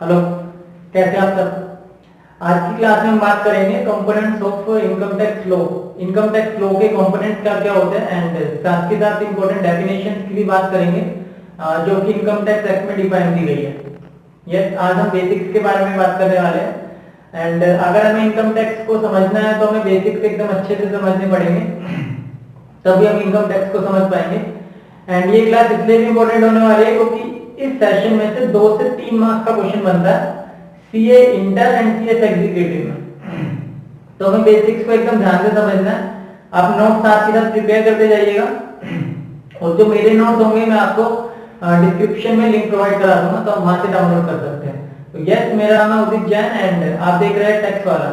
Hello, कैसे आप सब। आज की क्लास में हम बात करेंगे components of income tax law. Income tax law के कंपोनेंट्स क्या क्या होते हैं एंड साथ के साथ इंपॉर्टेंट डेफिनेशंस की भी बात करेंगे जो कि इनकम टैक्स एक्ट में डिफाइन की गई है। यस, आज हम बेसिक्स के बारे में बात करने वाले हैं एंड अगर हमें इनकम टैक्स को समझना है तो हमें बेसिक्स एकदम अच्छे से समझने पड़ेंगे, तभी हम इनकम टैक्स को समझ पाएंगे। एंड ये क्लास इसलिए भी इंपॉर्टेंट होने वाली है क्योंकि इस सेशन में से 2 से 3 मार्क्स का क्वेश्चन बनता है CA inter and CS executive में। तो हमें बेसिक्स को एकदम ध्यान से समझना है। आप नोट साथ के साथ प्रिपेयर करते जाइएगा और जो मेरे नोट्स होंगे मैं आपको डिस्क्रिप्शन में लिंक प्रोवाइड करा दूंगा, तो आप वहां से डाउनलोड कर सकते हैं। तो यस, मेरा नाम है उदित जैन एंड आप देख रहे हैं टैक्स वाला।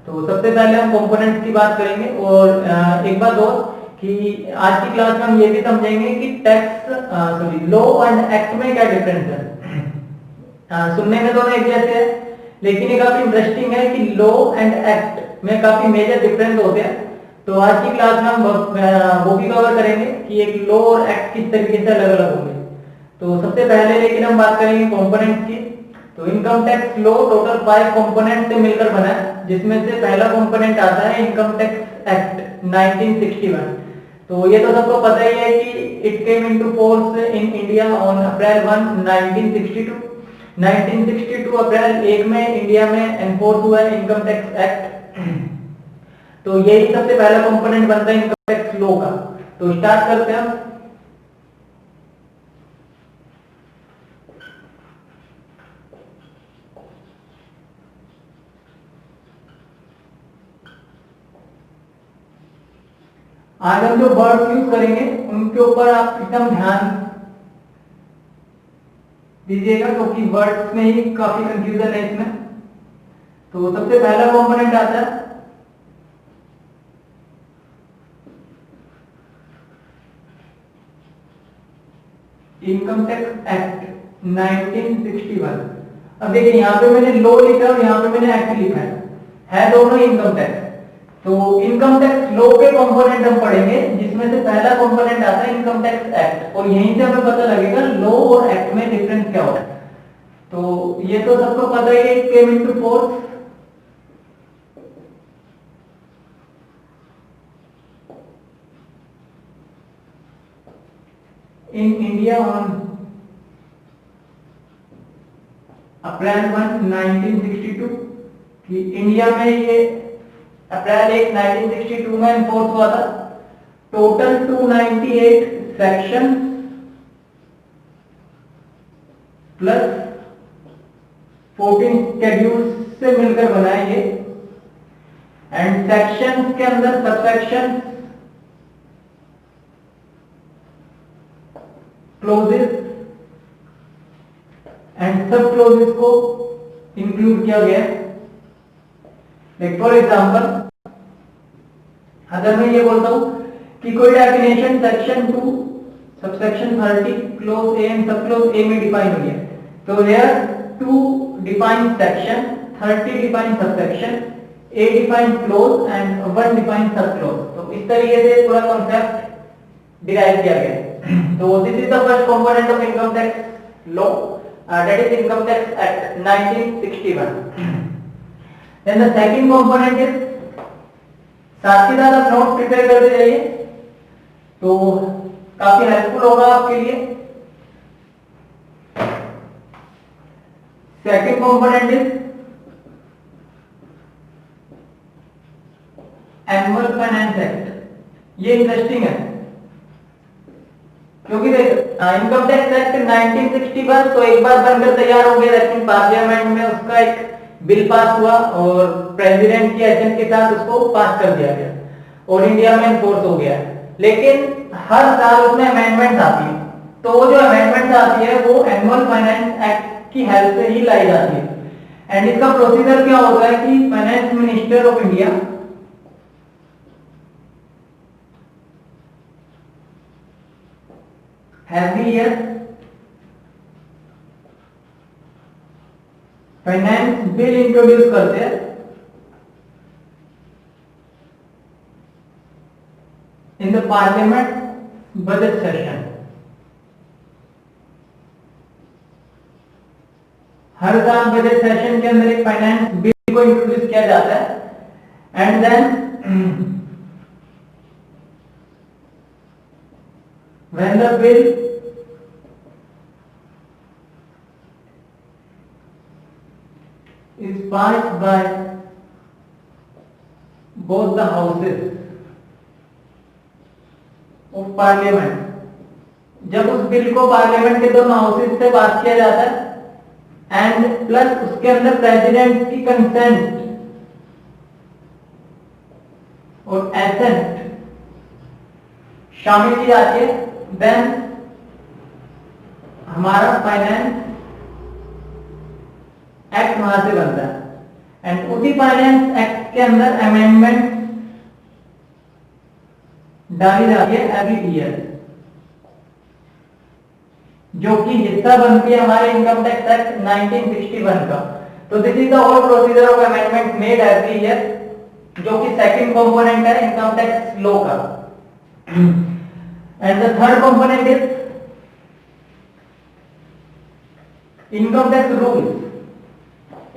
तो सबसे पहले हम कंपोनेंट्स की बात करेंगे और एक बात और कि आज की क्लास में हम ये भी समझेंगे कि टैक्स लॉ एंड एक्ट में क्या डिफरेंस है। सुनने में दोनों एक जैसे है, लेकिन ये काफी इंटरेस्टिंग है कि लॉ एंड एक्ट में काफी मेजर डिफरेंस होते हैं। तो आज की क्लास में हम वो भी कवर करेंगे कि एक लॉ और एक्ट किस तरीके से अलग अलग होंगे। तो सबसे पहले लेकिन हम बात करेंगे कंपोनेंट्स की। तो income tax law total 5 component से मिलकर बना है, जिसमें से पहला कंपोनेंट आता है इनकम टैक्स एक्ट 1961। तो ये तो सबको पता ही है कि it came into force in India on April 1 1962। 1962 अप्रैल 1 में इंडिया में एनफोर्स हुआ है इनकम टैक्स एक्ट। तो यही सबसे पहला कंपोनेंट बनता है इनकम टैक्स लॉ का। तो स्टार्ट करते हैं हम। आज हम जो वर्ड्स यूज करेंगे उनके ऊपर आप एकदम ध्यान दीजिएगा क्योंकि वर्ड्स में ही काफी कंफ्यूजन है इसमें। तो सबसे पहला कंपोनेंट आता है इनकम टैक्स एक्ट 1961। अब देखिए, यहाँ पे मैंने लॉ लिखा है और यहाँ पे मैंने एक्ट लिखा है दोनों इनकम टैक्स। तो इनकम टैक्स लॉ के कंपोनेंट हम पढ़ेंगे, जिसमें से पहला कंपोनेंट आता है इनकम टैक्स एक्ट, और यहीं से हमें पता लगेगा लॉ और एक्ट में डिफरेंस क्या होता है। तो ये तो सबको पता ही है, it came into force in India on April 1 1962। कि इंडिया में ये अप्रैल 1 1962 में एनफोर्स हुआ था। टोटल 298 सेक्शन प्लस 14 शेड्यूल्स से मिलकर बना है ये। एंड सेक्शंस के अंदर सबसेक्शन, क्लोजेस एंड सब क्लोजेस को इंक्लूड किया गया है। लाइक फॉर एग्जांपल, अगर मैं ये बोलता हूं कि कोई definition section 2 subsection 30 close A and सब क्लोज ए में डिफाइन हुई है, तो here 2 define section, 30 define subsection, A define close and 1 define सब क्लोज। तो इस तरीके से पूरा कॉन्सेप्ट डिराइव किया गया है। तो this is the first component of income tax law, that is Income Tax Act 1961. Then the second component is, साथ ही साथ आप नोट प्रिपेयर करते जाइए तो काफी हेल्पफुल होगा आपके लिए। Second component is annual finance act. ये इंटरेस्टिंग है क्योंकि इनकम टैक्स एक्ट 1961 तो एक बार बनकर तैयार हो गया, लेकिन पार्लियामेंट में उसका एक बिल पास हुआ और प्रेसिडेंट के एजेंट के साथ उसको पास कर दिया गया और इंडिया में एनफोर्स हो गया। लेकिन हर साल उसमें अमेंडमेंट्स आती है, तो वो जो अमेंडमेंट्स आती है वो एनुअल फाइनेंस एक्ट की हेल्प से ही लाई जाती है। एंड इसका प्रोसीजर क्या होता है कि finance minister of India every year finance bill introduce करते हैं in the parliament budget session. हर साल बजट सेशन के अंदर एक फाइनेंस बिल को इंट्रोड्यूस किया जाता है and then when the bill is passed by both the houses of parliament, जब उस बिल को पार्लियामेंट के दोनों हाउसेज से पास किया जाता है एंड प्लस उसके अंदर प्रेसिडेंट की कंसेंट और एसेंट शामिल की जाती है, देन हमारा फाइनेंस एक्ट वहां से बनता है एंड उसी फाइनेंस एक्ट के अंदर अमेंडमेंट डाली जाती है एवरी ईयर, जो कि हिस्सा बनती है हमारे इनकम टैक्स एक्ट 1961 का। तो this is the whole procedure of amendment made every year, जो कि सेकंड कंपोनेंट है इनकम टैक्स लॉ का। And the third component is income tax rules.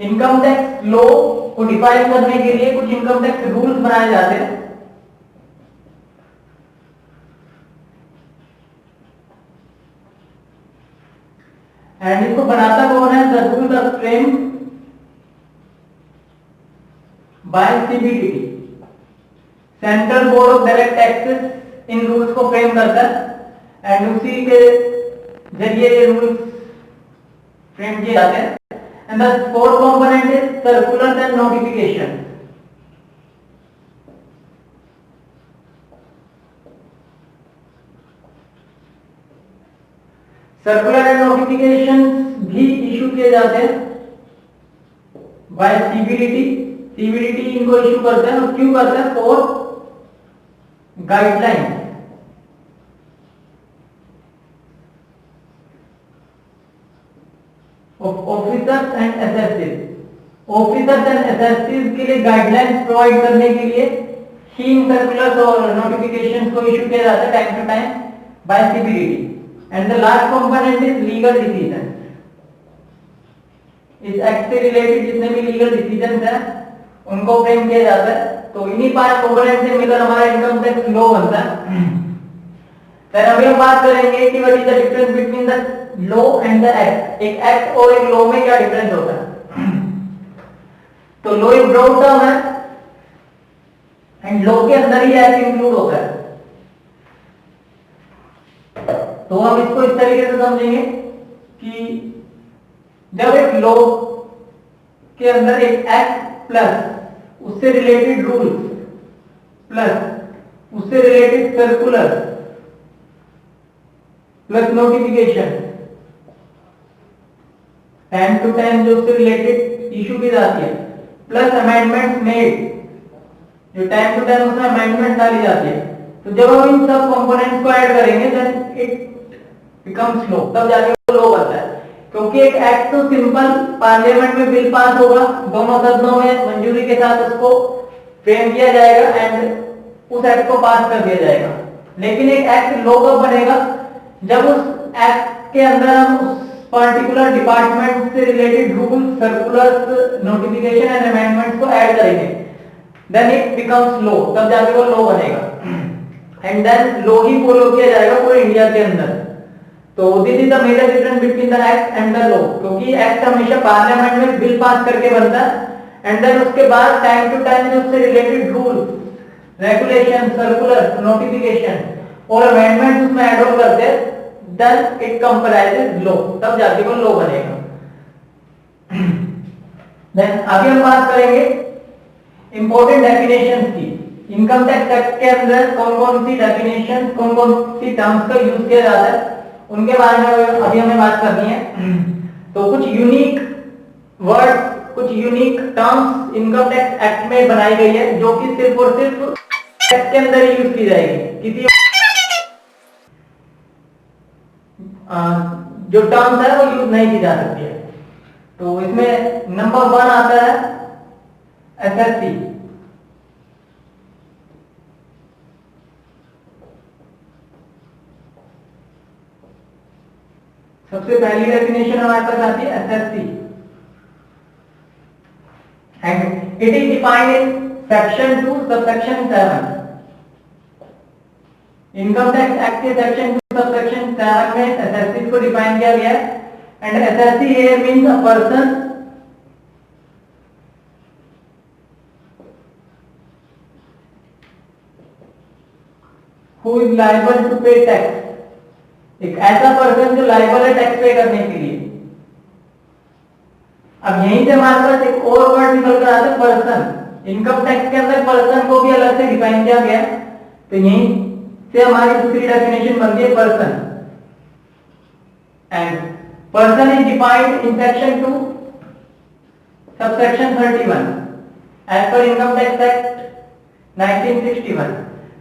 Income tax law को डिफाइन करने के लिए कुछ इनकम टैक्स रूल्स बनाए जाते हैं। एंड इसको बनाता कौन है? The rules are framed by CBDT, central board of direct taxes इन रूल्स को फ्रेम करता है एंड उसी के जरिए ये रूल्स फ्रेम किए जाते हैं। And the fourth component is circular and notification. Circular and notification भी इशू किए जाते हैं बाय सीबीडीटी। सीबीडीटी इनको इशू करता है और क्यों करता है? For guideline of officers and assessees. Officers and assessees के लिए गाइडलाइंस प्रोवाइड करने के लिए ही इन सर्कुलर्स और नोटिफिकेशंस को इशू किया जाता है time to time by CBDT. And the last component is legal decision. इस एक्ट से रिलेटेड जितने भी लीगल डिसीजंस हैं उनको फ्रेम किया जाता है। तो इन्हीं पांच कंपोनेंट से मिलकर हमारा इनकम टैक्स लॉ बनता है। फिर अभी हम बात करेंगे कि what is the difference between the law and the act. एक एक्ट और एक लॉ में क्या डिफरेंस होता है? तो लॉ एक ब्रॉड टर्म है एंड लॉ के अंदर ही एक्ट इंक्लूड होता है। तो हम इसको इस तरीके से समझेंगे कि जब एक लॉ के अंदर एक एक्ट प्लस उससे रिलेटेड रूल्स प्लस उससे related circular plus notification time to time जो उससे रिलेटेड इशू की जाती है, प्लस अमेंडमेंट मेड जो टाइम टू टाइम उसमें अमेंडमेंट डाली जाती है। तो जब हम इन सब कंपोनेंट्स को ऐड करेंगे देन इट बिकम्स लॉ, तब जाके वो लॉ बनता है। क्योंकि एक एक्ट तो सिंपल पार्लियामेंट में बिल पास होगा, दोनों सदनों में मंजूरी के साथ उसको फ्रेम किया जाएगा एंड उस एक्ट को पास कर दिया जाएगा। लेकिन एक एक्ट लॉ कब बनेगा? जब उस एक्ट के अंदर हम उस पर्टिकुलर डिपार्टमेंट से related rule, circulars, notification and amendments को ऐड करेंगे, देन इट बिकम्स लॉ, तब जाके वो लॉ बनेगा एंड देन लॉ ही फॉलो किया जाएगा पूरे इंडिया के अंदर। तो this is the major difference between the act and the law, क्योंकि एक्ट हमेशा पार्लियामेंट में बिल पास करके बनता है एंड देन उसके बाद टाइम टू टाइम जो उससे related rule, regulation, circular, notification और अमेंडमेंट उसमें ऐड ऑन करते हैं, देन इट कंप्राइजेस लॉ, तब जाके वो लॉ बनेगा। देन अभी हम बात करेंगे इंपॉर्टेंट डेफिनेशंस की। इनकम टैक्स एक्ट के अंदर कौन कौन सी डेफिनेशन, कौन कौन सी टर्म्स का यूज किया जाता है, उनके बारे में अभी हमें बात करनी है। तो कुछ यूनिक वर्ड, कुछ unique terms income tax act में बनाई गई है जो कि सिर्फ और सिर्फ टैक्स के अंदर ही यूज की जाएगी। किसी जो टर्म्स है वो यूज नहीं की जा सकती है। तो इसमें नंबर 1 आता है एसएससी। सबसे पहली डेफिनेशन हमारे पास आती है SSC. It is defined in section 2 subsection 7. Income tax act के सेक्शन 2 सबसेक्शन 7 में एसएससी को डिफाइन किया गया है and SSC here means a person who is liable to pay tax. एक ऐसा पर्सन जो लायबल है टैक्स पे करने के लिए। अब यहीं से हमारे पास एक और वर्ड निकल कर आता है पर्सन। इनकम टैक्स के अंदर पर्सन को भी अलग से डिफाइन किया गया है, तो यहीं से हमारी दूसरी डेफिनेशन बनती है person. And person is defined in section 2 subsection 31 as पर इनकम टैक्स एक्ट 1961।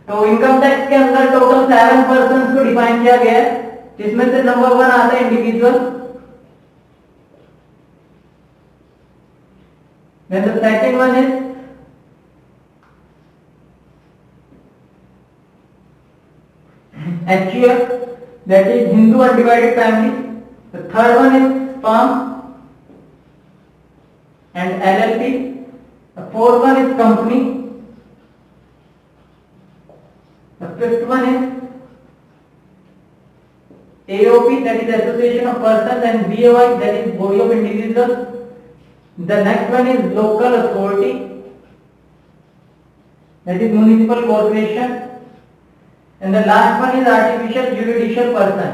तो इनकम टैक्स के अंदर टोटल 7 पर्सन्स को डिफाइन किया गया है, जिसमें से नंबर 1 आता है individual, then the second one is HUF, that is Hindu Undivided Family. The third one is firm and LLP. The fourth one is company. The fifth one is AOP, that is Association of Persons, and BOI, that is Body of Individuals. The next one is local authority, that is municipal corporation, and the last one is artificial judicial person.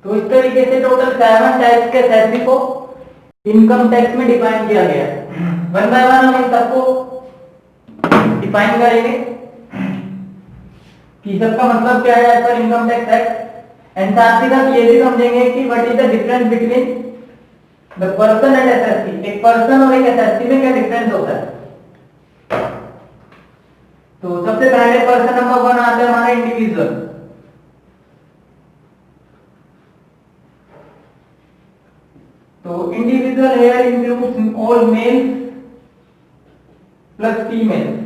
तो इस तरीके से total 7 types के SSC को income tax में define किया गया है। वन बाय वन हम इन सबको डिफाइन करेंगे कि सबका मतलब क्या है एज पर इनकम टैक्स एक्ट, एंड साथ ही साथ ये भी समझेंगे कि what is the difference between the person and SSC. एक पर्सन और एक एसएससी में क्या डिफरेंस होता है। तो सबसे पहले पर्सन नंबर 1 आता है हमारा इंडिविजुअल। तो individual here includes all males plus females.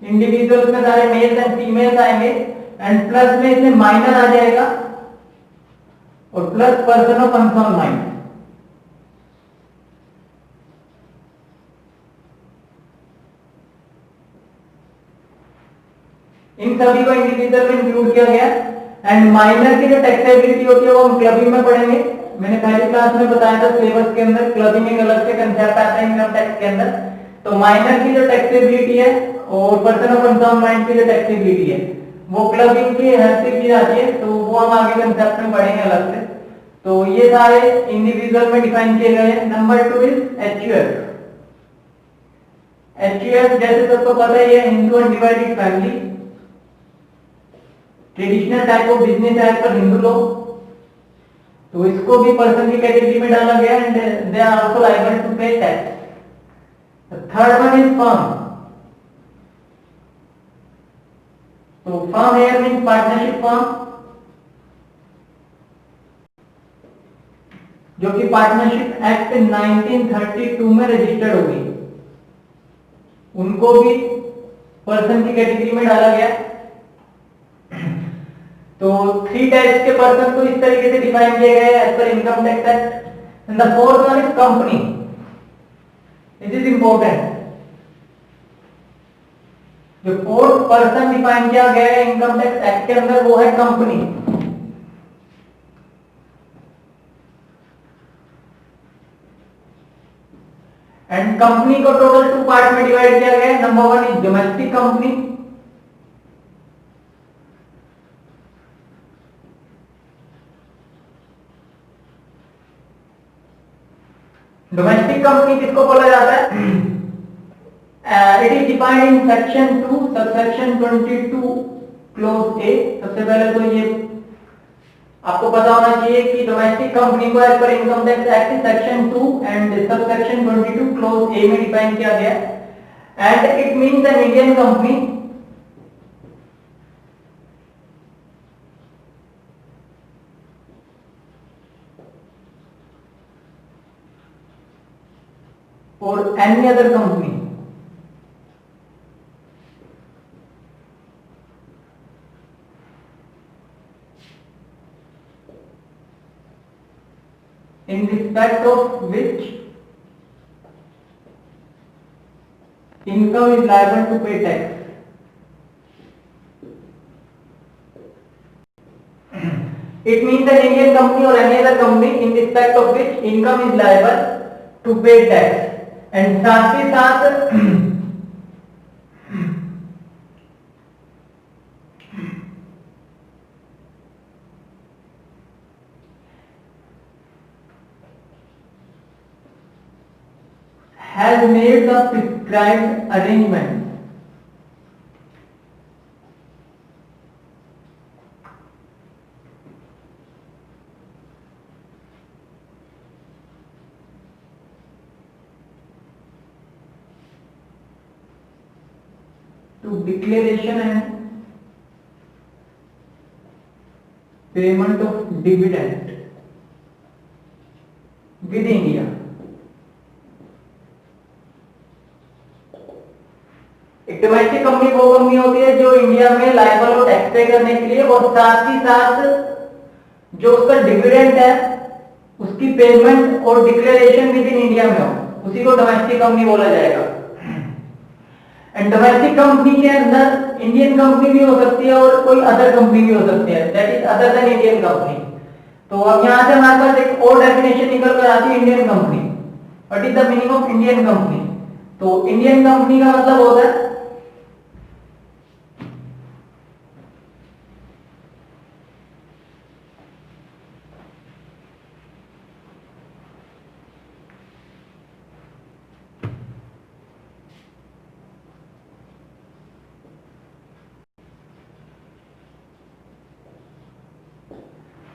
Individual में सारे मेल्स एंड फीमेल्स आएंगे, एंड प्लस में इसमें माइनर आ जाएगा और plus person of unsound mind. इन सभी को इंडिविजुअल में इंक्लूड किया गया। एंड माइनर की जो टैक्सेबिलिटी होती है वो हम क्लबिंग में पढ़ेंगे। मैंने पहली क्लास में बताया था सिलेबस के अंदर क्लबिंग एक अलग से कंसेप्ट आता है इनकम टैक्स के अंदर। तो माइनर की जो टैक्सेबिलिटी है और पर्सन ऑफ अनसॉन माइंड की जो टैक्सेबिलिटी है वो क्लबिंग की हेल्प से की जाती है, तो वो हम आगे कंसेप्ट में पढ़ेंगे अलग से। तो ये सारे इंडिविजुअल में डिफाइन किए गए हैं। Number 2 is HUF. एचयूएफ जैसे सबको पता है ये Hindu undivided family, traditional type of business है पर हिंदू लोग, तो इसको भी पर्सन की कैटेगरी में डाला गया and they are also liable to pay tax. The third one is firm. तो firm here means partnership firm, जो कि पार्टनरशिप एक्ट 1932 में रजिस्टर्ड हो गई, उनको भी पर्सन की कैटेगरी में डाला गया। तो 3 टाइप्स के पर्सन को इस तरीके से डिफाइन किए गए एज पर income tax act. And the fourth one is company. This is important. जो फोर्थ पर्सन डिफाइन किया गया है इनकम टैक्स एक्ट के अंदर वो है कंपनी। एंड कंपनी को टोटल 2 पार्ट में डिवाइड किया गया है। Number 1 is domestic company, domestic company किसको बोला जाता है? It is defined in section 2 subsection 22 clause A. सबसे पहले तो ये आपको पता होना चाहिए कि डोमेस्टिक कंपनी को एज पर income tax act section 2 and subsection 22 clause A में डिफाइन किया गया है। And it means an Indian company or any other company in respect of which income is liable to pay tax. It means an Indian company or any other company in respect of which income is liable to pay tax. And साथ ही साथ has made the prescribed arrangement to declaration and payment of dividend with India. एक domestic company वो company होती है जो India में liable हो tax पे करने के लिए, और साथ ही साथ जो उसका डिविडेंड है उसकी पेमेंट और डिक्लेरेशन विद इन इंडिया में हो, उसी को डोमेस्टिक कंपनी बोला जाएगा। एंड डोमेस्टिक कंपनी के अंदर इंडियन कंपनी भी हो सकती है और कोई अदर कंपनी भी हो सकती है, that is other than Indian company. तो अब यहां से हमारे पास एक और डेफिनेशन निकल कर आती है Indian company. What is the meaning of Indian company? तो इंडियन कंपनी का मतलब होता है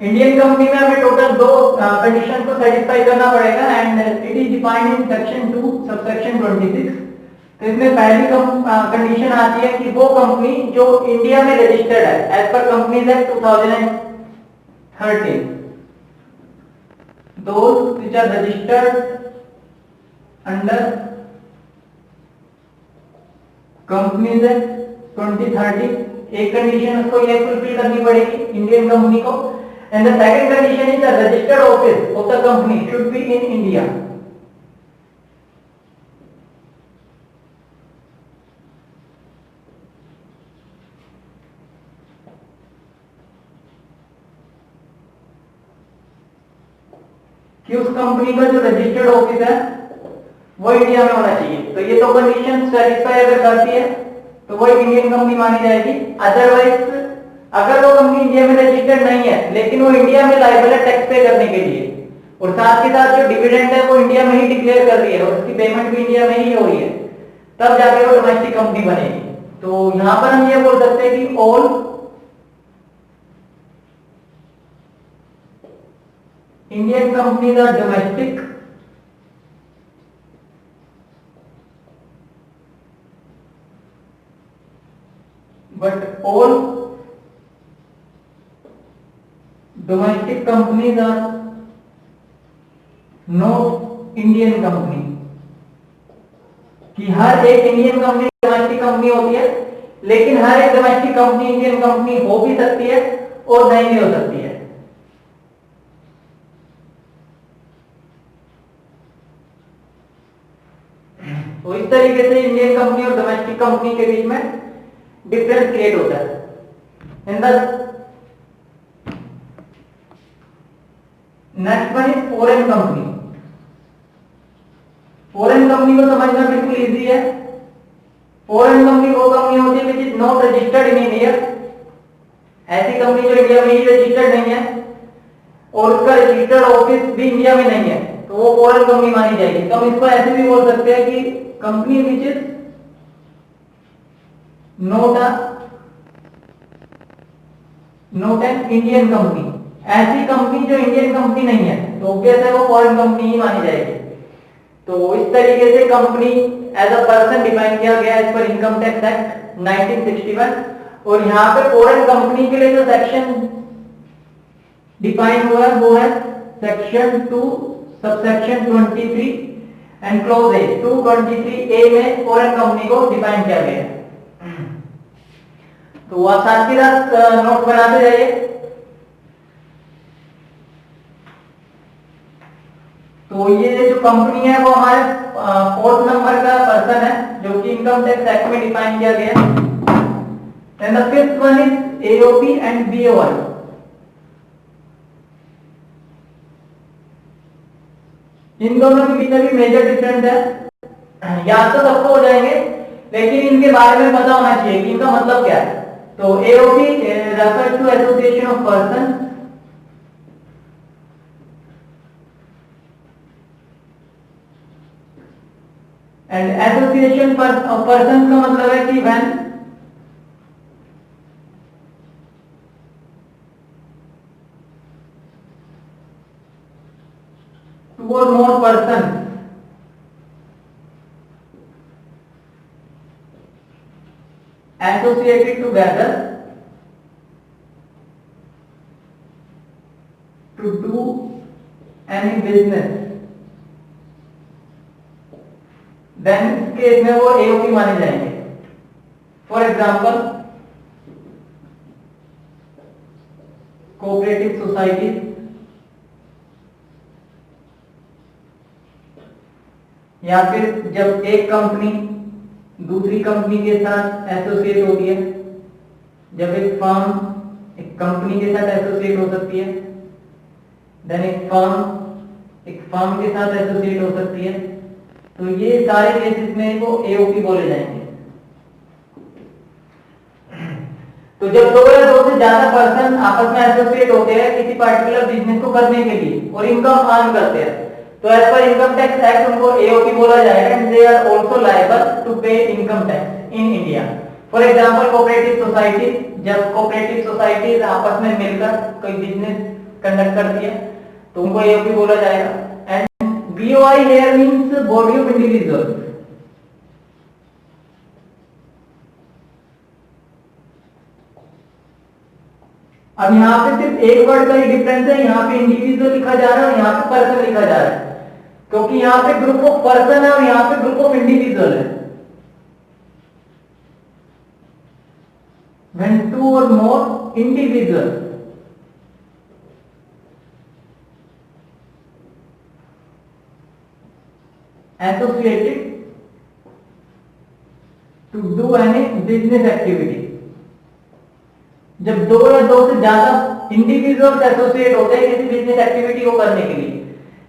इंडियन कंपनी में हमें टोटल दो कंडीशन को सेटिस्फाई करना पड़ेगा and it is defined in section 2 subsection 26। तो इसमें पहली कंडीशन आती है कि वो कंपनी जो इंडिया में रजिस्टर्ड है as per companies act 2013, those which are registered under companies act 2013, एक कंडीशन उसको ये फुलफिल करनी पड़ेगी इंडियन कंपनी को। And the second condition is the registered office of the company should be in India. कि उस company का जो रजिस्टर्ड ऑफिस है वो इंडिया में होना चाहिए। तो ये दो कंडीशन सेटिस्फाई अगर करती है तो वो एक इंडियन कंपनी मानी जाएगी। अदरवाइज अगर वो कंपनी इंडिया में रजिस्टर्ड नहीं है लेकिन वो इंडिया में लायबल है टैक्स पे करने के लिए, और साथ के साथ जो डिविडेंड है वो इंडिया में ही डिक्लेयर कर रही है और उसकी पेमेंट भी इंडिया में ही हो रही है, तब जाके वो डोमेस्टिक कंपनी बनेगी। तो यहां पर हम ये बोल सकते हैं कि all Indian companies are domestic but all domestic companies are not Indian company। कि हर एक इंडियन कंपनी डोमेस्टिक कंपनी होती है, लेकिन हर एक डोमेस्टिक कंपनी इंडियन कंपनी हो भी सकती है और नहीं भी हो सकती है। तो इस तरीके से इंडियन कंपनी और डोमेस्टिक कंपनी के बीच में डिफरेंस क्रिएट होता है। In the next one is foreign company. Foreign company को समझना बिल्कुल इजी है। फॉरेन कंपनी वो कंपनी होती है which is not registered in India. ऐसी कंपनी जो इंडिया में ही रजिस्टर्ड नहीं है और उसका रजिस्टर्ड ऑफिस भी इंडिया में नहीं है, तो वो फॉरेन कंपनी मानी जाएगी। तो हम इसको ऐसे भी बोल सकते हैं कि company which is not an Indian company. ऐसी कंपनी जो इंडियन कंपनी नहीं है तो ऑब्वियस है वो फॉरेन कंपनी ही मानी जाएगी। तो इस तरीके से company as a person define किया गया एज पर इनकम टैक्स एक्ट 1961। और यहाँ पे फॉरेन कंपनी के लिए जो सेक्शन डिफाइन हुआ है वो है section 2 subsection 23 and clause A 223A में फॉरेन कंपनी को डिफाइन किया गया है। तो आप साथ ही साथ नोट बनाते जाइए। तो ये जो कंपनी है वो हमारे 4th नंबर का पर्सन है जो कि इनकम टैक्स एक्ट में डिफाइन किया गया है। And the 5th one is AOP and BOI. इन दोनों के बीच में भी मेजर डिफरेंस है, याद तो सबको हो जाएंगे लेकिन इनके बारे में पता होना चाहिए कि इनका मतलब क्या है। तो AOP refers to association of person and association of person का मतलब है कि when two or more persons associated together to do any business, then इस केस में वो एओपी माने जाएंगे। फॉर एग्जाम्पल कोऑपरेटिव सोसाइटी, या फिर जब एक कंपनी दूसरी कंपनी के साथ एसोसिएट होती है, जब एक फर्म एक कंपनी के साथ एसोसिएट हो सकती है, देन एक फर्म के साथ एसोसिएट हो सकती है, तो ये सारे केसेस में वो एओपी बोले जाएंगे। तो जब दो या दो से ज्यादा पर्सन आपस में एसोसिएट होते हैं किसी पर्टिकुलर बिजनेस को करने के लिए और इनकम अर्न करते हैं, तो एज पर इनकम टैक्स एक्ट उनको एओपी बोला जाएगा and they are also liable to pay income tax in India. For example cooperative society, जब कोऑपरेटिव सोसाइटीज आपस में मिलकर कोई बिजनेस कंडक्ट करती है तो उनको एओपी बोला जाएगा। And BOI here means body of individuals. अब यहाँ पे सिर्फ एक वर्ड का ही डिफरेंस है, यहाँ पे इंडिविजुअल लिखा जा रहा है और यहाँ पे पर्सन लिखा जा रहा है, क्योंकि यहाँ पे ग्रुप ऑफ पर्सन है और यहाँ पे ग्रुप ऑफ इंडिविजुअल है। When two or more individuals associated to do any business activity, जब दो या दो से ज्यादा इंडिविजुअल्स एसोसिएट होते हैं किसी बिजनेस एक्टिविटी को करने के लिए,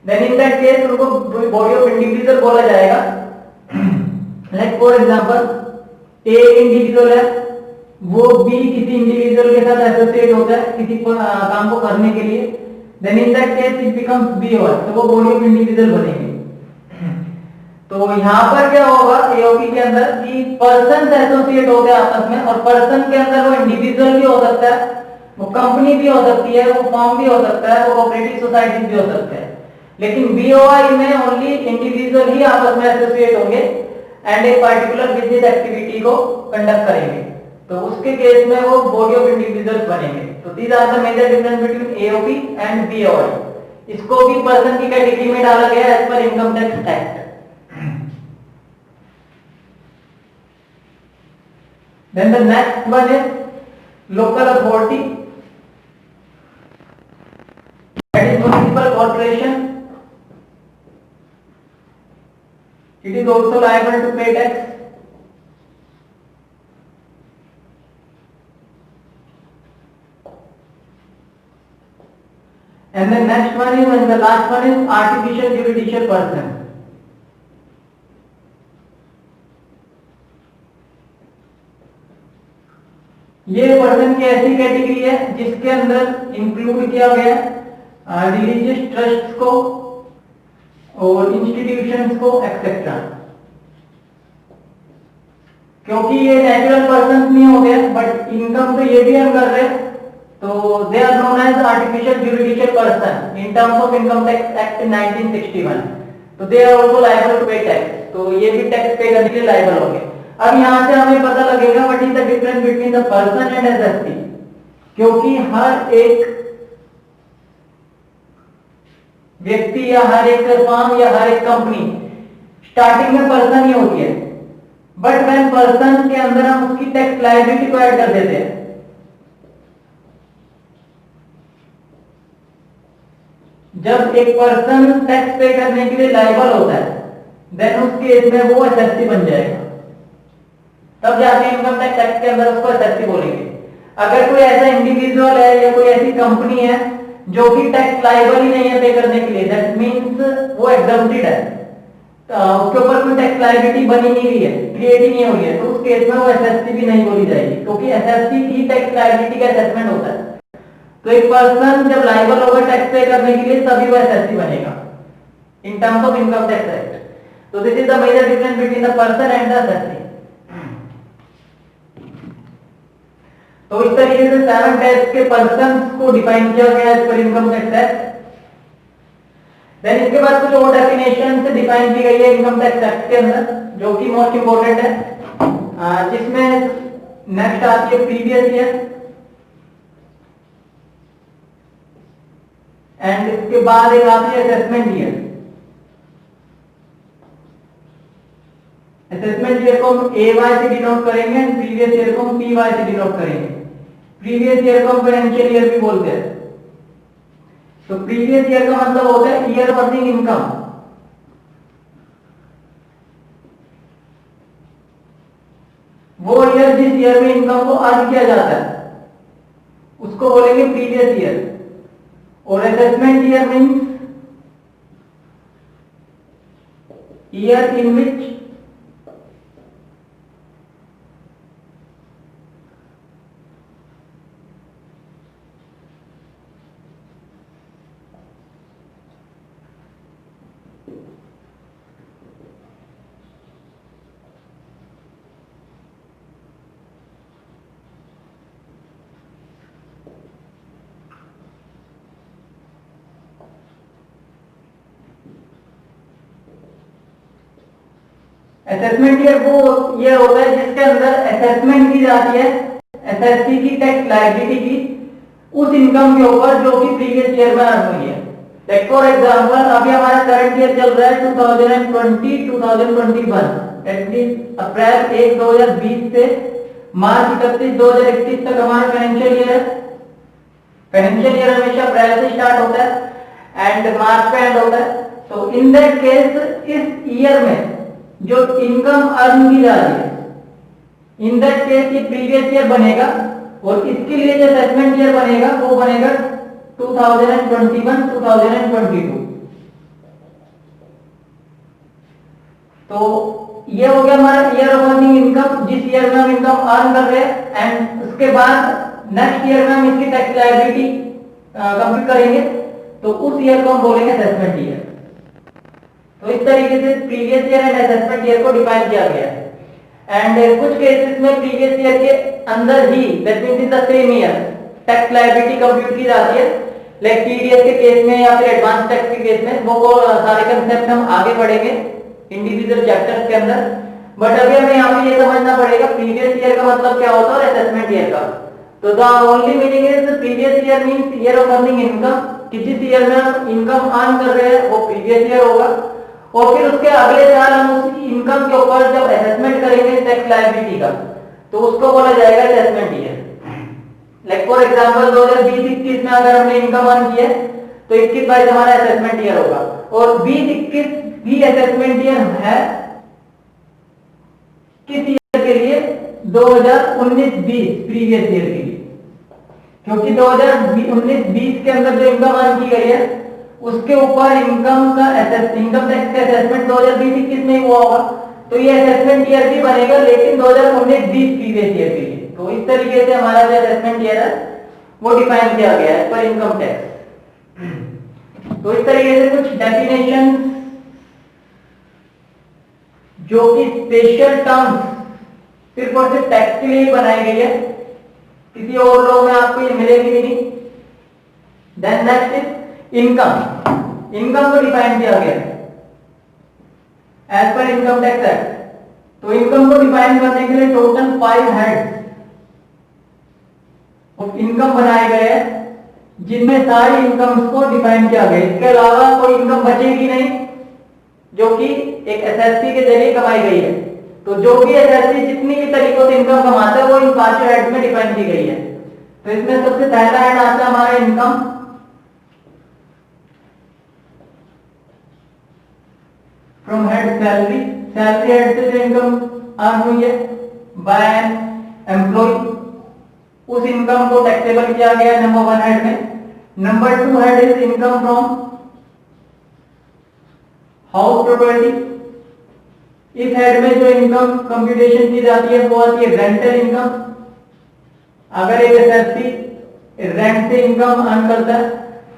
देन इन दैट केस उनको बॉडी ऑफ इंडिविजुअल बोला जाएगा। Like for example A individual है, वो बी किसी इंडिविजुअल के साथ एसोसिएट होता है किसी काम को करने के लिए, then in that case it becomes BOI, तो वो बॉडी ऑफ इंडिविजुअल बनेंगे। तो यहाँ पर क्या होगा एओपी के अंदर कि पर्सन एसोसिएट होते हैं आपस में, और पर्सन के अंदर वो इंडिविजुअल भी हो सकता है, वो कंपनी भी हो सकती है, वो फर्म भी हो सकता है, वो कोऑपरेटिव सोसाइटी भी हो सकता है। लेकिन बीओआई में ओनली इंडिविजुअल ही आपस में एसोसिएट होंगे एंड एक पर्टिकुलर बिजनेस एक्टिविटी को कंडक्ट करेंगे, तो उसके केस में वो बॉडी ऑफ इंडिविजुअल्स बनेंगे। तो these are the major difference between AOP and BOI. इसको भी पर्सन की कैटेगरी में डाला गया एज पर income tax act. Then the next one is local authority, that is municipal corporation. It is also liable to pay tax. And the next one is, and the last one is artificial judicial person. ये person की ऐसी category है जिसके अंदर include किया गया religious trusts को और इंस्टीट्यूशंस को एक्सेट्रा, क्योंकि ये नेचुरल पर्सन नहीं हो गए बट इनकम तो ये भी अर्न कर रहे, तो they are known as artificial judicial person in terms of income tax act 1961। तो they are also liable to pay tax, तो ये भी टैक्स पे करने के लिए लायबल होंगे। अब यहां से हमें पता लगेगा what is the difference between the person and SST, क्योंकि हर एक व्यक्ति या हर एक फर्म या हर एक कंपनी स्टार्टिंग में पर्सन ही होती है, बट व्हेन पर्सन के अंदर हम उसकी टैक्स लायबिलिटी को ऐड कर देते हैं, जब एक पर्सन टैक्स पे करने के लिए लायबल होता है, देन उस केस में वो एसएसटी बन जाएगा, तब जाके इनकम टैक्स एक्ट के अंदर उसको एसएसटी बोलेंगे। अगर कोई ऐसा इंडिविजुअल है या कोई ऐसी कंपनी है जो कि टैक्स लायबल ही नहीं है पे करने के लिए, दैट मींस वो एग्जम्प्टेड है, उसके ऊपर कोई टैक्स लायबिलिटी बनी नहीं हुई है, क्रिएट ही नहीं हुई है, तो उस केस में वो एसएसटी भी नहीं बोली जाएगी, क्योंकि एसएसटी ही टैक्स लायबिलिटी का असेसमेंट होता है। तो एक पर्सन जब लायबल होगा टैक्स पे करने के लिए, तभी वो एसएसटी बनेगा in terms of income tax act. तो this is the major difference between the person and the SST. तो इस तरीके से 7 टाइप्स के पर्सन्स को डिफाइन किया गया है पर इनकम टैक्स एक्ट। देन इसके बाद कुछ और डेफिनेशन से डिफाइन की गई है इनकम टैक्स एक्ट के अंदर, जो कि मोस्ट इंपोर्टेंट है, जिसमें नेक्स्ट आती है प्रीवियस ईयर, एंड इसके बाद एक आती है असेसमेंट ईयर। असेसमेंट ईयर को हम AY से डिनोट करेंगे एंड प्रीवियस ईयर को हम PY से डिनोट करेंगे। प्रीवियस ईयर को हम फाइनेंशियल ईयर भी बोलते हैं। तो प्रीवियस ईयर का मतलब होता है ईयर ऑफ अर्निंग इनकम। वो ईयर जिस ईयर में इनकम को अर्न किया जाता है उसको बोलेंगे प्रीवियस ईयर। और assessment year means year in which assessment year वो ईयर होता है जिसके अंदर असेसमेंट की जाती है एसएसटी की टैक्स लायबिलिटी की उस इनकम के ऊपर जो कि प्रीवियस ईयर में अर्न हुई है। लाइक फॉर एग्जांपल अभी हमारा करंट ईयर चल रहा है 2020 2021, दैट मींस अप्रैल 1 2020 से मार्च 31 2021 तक हमारा फाइनेंशियल ईयर है। फाइनेंशियल ईयर हमेशा अप्रैल से स्टार्ट होता है एंड मार्च पे एंड होता है। तो इन दैट केस इस ईयर में जो इनकम अर्न की जा रही है, इन दैट केस ये प्रीवियस ईयर बनेगा और इसके लिए जो असेसमेंट ईयर बनेगा वो बनेगा 2021 2022। तो ये हो गया हमारा ईयर ऑफ अर्निंग इनकम, जिस ईयर में हम इनकम अर्न कर रहे हैं एंड उसके बाद नेक्स्ट ईयर में हम इसकी टैक्स लायबिलिटी कंप्यूट करेंगे, तो उस ईयर को हम बोलेंगे असेसमेंट ईयर। तो इस तरीके से previous year and assessment year को डिफाइन किया गया है। एंड कुछ केसेस में प्रीवियस ईयर के अंदर ही, that means in the same year, tax liability compute की जाती है। लाइक टीडीएस के केस में या फिर एडवांस टैक्स के केस में वो सारे कंसेप्ट हम आगे पढ़ेंगे इंडिविजुअल चैप्टर्स के अंदर। बट अभी हमें यहाँ पे ये समझना पड़ेगा प्रीवियस ईयर का मतलब क्या होता है और असेसमेंट ईयर का। तो the only meaning is previous year means year of earning income, कि जिस ईयर में हम इनकम अर्न कर रहे हैं वो प्रीवियस ईयर होगा और फिर उसके अगले साल हम उस इनकम के ऊपर जब असेसमेंट करेंगे टैक्स लायबिलिटी का, तो उसको बोला जाएगा assessment year. Like for example 2020-21 में अगर हमने इनकम अर्न की है तो 21-22 हमारा असेसमेंट ईयर होगा और 20-21 भी असेसमेंट ईयर है किस ईयर के लिए, 2019-20 प्रीवियस ईयर के लिए, क्योंकि 2019-20 के अंदर जो इनकम अर्न की गई है उसके ऊपर इनकम टैक्स का असेसमेंट 2020-21 में हुआ होगा, तो ये असेसमेंट ईयर भी बनेगा लेकिन 2019-20 प्रीवियस ईयर के लिए। तो इस तरीके से हमारा जो असेसमेंट ईयर है वो डिफाइन किया गया है पर इनकम टैक्स। तो इस तरीके से कुछ डेफिनेशन जो कि स्पेशल टर्म्स सिर्फ और सिर्फ टैक्स के लिए बनाई गई है, किसी और लॉ में आपको ये मिलेगी भी नहीं। Then next is income. Income को डिफाइन किया गया है एज पर इनकम टैक्स एक्ट। तो इनकम को डिफाइन करने के लिए टोटल 5 हेड्स ऑफ इनकम बनाए गए हैं जिनमें सारी इनकम्स को डिफाइन किया गया है। इसके अलावा कोई इनकम बचेगी नहीं जो कि एक एसएससी के जरिए कमाई गई है। तो जो भी एसएससी जितनी भी तरीकों से इनकम कमाता है वो इन 5 हेड्स में डिफाइन की गई है। तो इसमें सबसे पहला हेड आता है हमारा income. From head salary, salary head से जो इनकम अर्न हुई है बाय एन एम्प्लॉय, उस इनकम को टैक्सेबल किया गया नंबर 1 हेड में। Number 2 head is income from house property. इस हेड में जो इनकम कंप्यूटेशन की जाती है वो आती है रेंटल इनकम। अगर एक एसएससी रेंट से इनकम अर्न करता है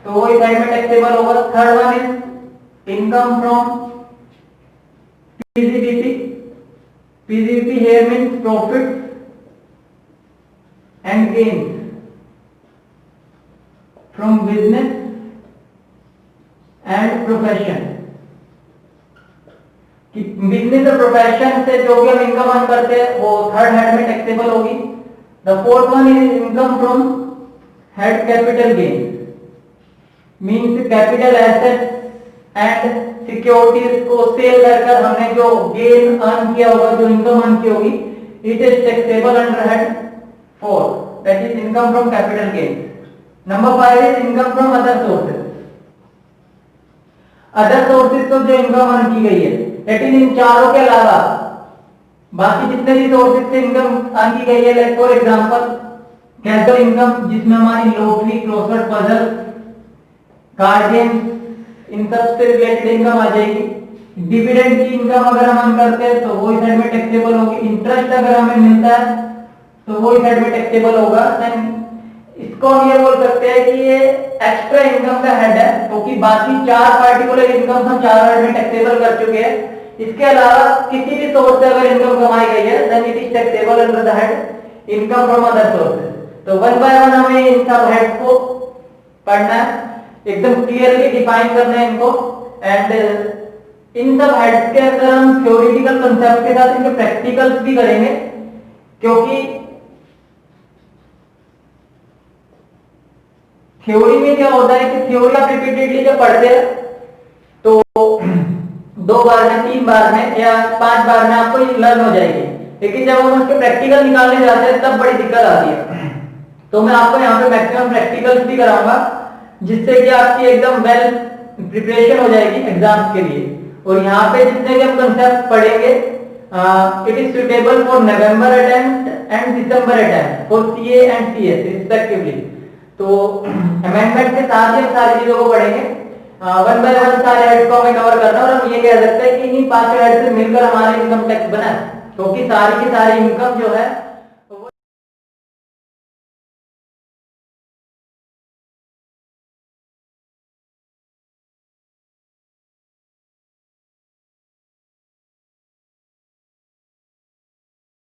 तो वो इस हेड में टैक्सेबल होगा। Third one is income from PGBP. PGBP here means profits and gains from business and profession। कि बिजनेस और प्रोफेशन से जो भी हम इनकम अर्न करते हैं वो थर्ड हेड में टैक्सेबल होगी। The fourth one is income from head capital gain, means capital assets and securities को सेल कर हमने जो गेन अर्न किया होगा, जो इनकम अर्न की होगी, it is taxable under head 4, that is income from capital gain. Number 5 is income from other sources. Other sources तो जो इनकम अर्न की गई है, लेकिन इन चारों के अलावा बाकी जितने भी सोर्सेज से इनकम अर्न की गई है, like for example casual income जिसमें हमारी lottery, crossword puzzle, card games, इन सब से रिलेटेड इनकम आ जाएगी। डिविडेंड की इनकम अगर हम करते हैं तो वो इस साइड में टैक्सेबल होगी। इंटरेस्ट अगर हमें मिलता है तो वो इस साइड में टैक्सेबल होगा। देन इसको हम ये बोल सकते हैं कि ये एक्स्ट्रा इनकम का हेड है, क्योंकि बाकी चार पार्टिकुलर इनकम हम चार हेड में टैक्सेबल कर चुके हैं। इसके अलावा किसी भी सोर्स से अगर इनकम कमाई गई है then it is taxable under the head income from other sources. तो वन बाय वन हमें इन सब हेड को पढ़ना है, एकदम क्लियरली डिफाइन करना है इनको। एंड इन सब हेड्स के अंदर हम थ्योरेटिकल कांसेप्ट के साथ इनके प्रैक्टिकल्स भी करेंगे, क्योंकि थ्योरी में क्या होता है कि थ्योरी आप रिपीटेडली जब पढ़ते हैं तो 2 बार में, 3 बार में या 5 बार में आपको ये लर्न हो जाएगी, लेकिन जब हम उसके प्रैक्टिकल निकालने जाते हैं तब बड़ी दिक्कत आती है। तो मैं आपको यहाँ पे मैक्सिमम प्रैक्टिकल्स भी कराऊंगा, जिससे कि आपकी एकदम वेल प्रिपरेशन हो जाएगी एग्जाम्स के लिए। और यहाँ पे जितने भी हम कंसेप्ट पढ़ेंगे, it is suitable for November attempt and December attempt for CA and CS respectively. तो अमेंडमेंट के साथ ही हम सारी चीजों को पढ़ेंगे, वन बाय वन सारे हेड्स को हमें कवर करना। और हम ये कह सकते हैं कि इन्हीं 5 हेड से मिलकर हमारा इनकम टैक्स बना है, क्योंकि सारी की सारी इनकम जो है